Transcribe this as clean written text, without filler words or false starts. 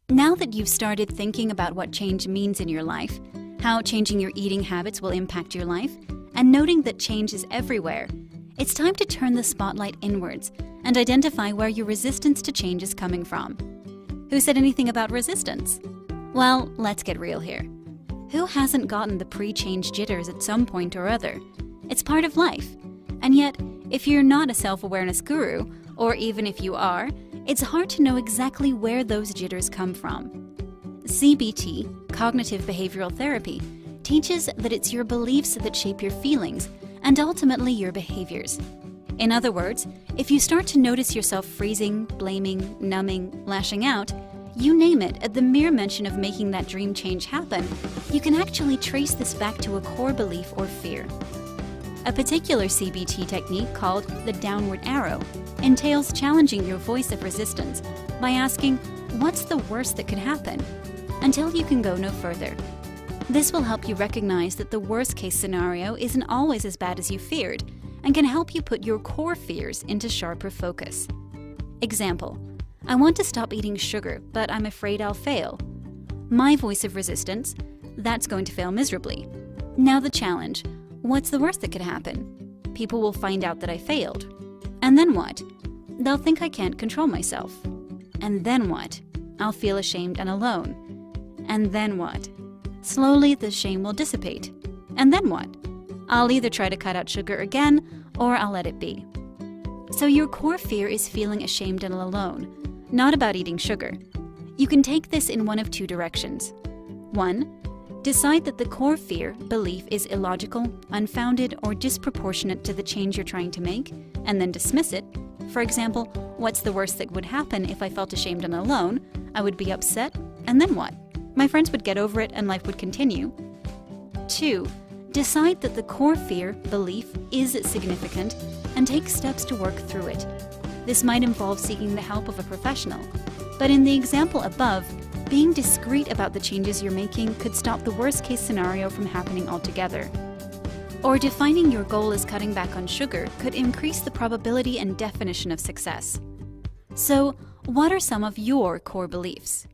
Now that you've started thinking about what change means in your life, how changing your eating habits will impact your life, and noting that change is everywhere, it's time to turn the spotlight inwards and identify where your resistance to change is coming from. Who said anything about resistance? Well, let's get real here. Who hasn't gotten the pre-change jitters at some point or other? It's part of life. And yet, if you're not a self-awareness guru, or even if you are, it's hard to know exactly where those jitters come from. CBT, Cognitive Behavioral Therapy, teaches that it's your beliefs that shape your feelings and ultimately your behaviors. In other words, if you start to notice yourself freezing, blaming, numbing, lashing out, you name it, at the mere mention of making that dream change happen, you can actually trace this back to a core belief or fear. A particular CBT technique called the downward arrow entails challenging your voice of resistance by asking, what's the worst that could happen? Until you can go no further. This will help you recognize that the worst-case scenario isn't always as bad as you feared and can help you put your core fears into sharper focus. Example: I want to stop eating sugar, but I'm afraid I'll fail. My voice of resistance: that's going to fail miserably. Now the challenge: what's the worst that could happen? People will find out that I failed. And then what? They'll think I can't control myself. And then what? I'll feel ashamed and alone. And then what? Slowly the shame will dissipate. And then what? I'll either try to cut out sugar again, or I'll let it be. So your core fear is feeling ashamed and alone, not about eating sugar. You can take this in one of two directions. 1. Decide that the core fear, belief is illogical, unfounded, or disproportionate to the change you're trying to make, and then dismiss it. For example, what's the worst that would happen if I felt ashamed and alone? I would be upset, and then what? My friends would get over it and life would continue. 2. Decide that the core fear, belief, is significant and take steps to work through it. This might involve seeking the help of a professional, but in the example above, being discreet about the changes you're making could stop the worst-case scenario from happening altogether. Or defining your goal as cutting back on sugar could increase the probability and definition of success. So, what are some of your core beliefs?